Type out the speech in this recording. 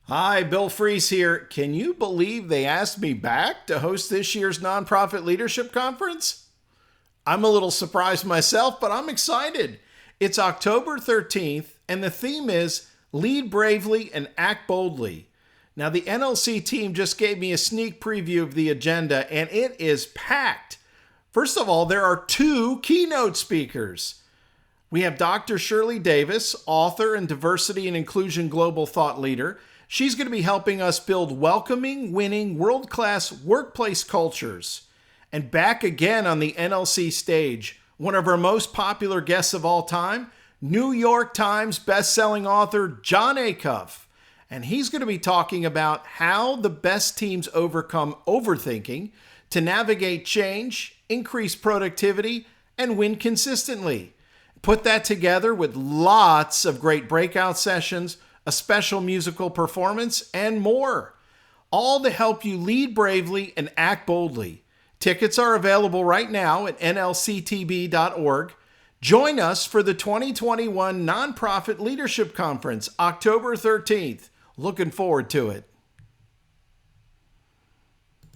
Hi, Bill Fries here. Can you believe they asked me back to host this year's Nonprofit Leadership Conference? I'm a little surprised myself, but I'm excited. It's October 13th, and the theme is Lead Bravely and Act Boldly. Now, the NLC team just gave me a sneak preview of the agenda, and it is packed. First of all, there are two keynote speakers. We have Dr. Shirley Davis, author and diversity and inclusion global thought leader. She's going to be helping us build welcoming, winning, world-class workplace cultures. And back again on the NLC stage, one of our most popular guests of all time, New York Times bestselling author Jon Acuff. And he's going to be talking about how the best teams overcome overthinking to navigate change, increase productivity, and win consistently. Put that together with lots of great breakout sessions, a special musical performance, and more. All to help you lead bravely and act boldly. Tickets are available right now at nlctb.org. Join us for the 2021 Nonprofit Leadership Conference, October 13th. Looking forward to it.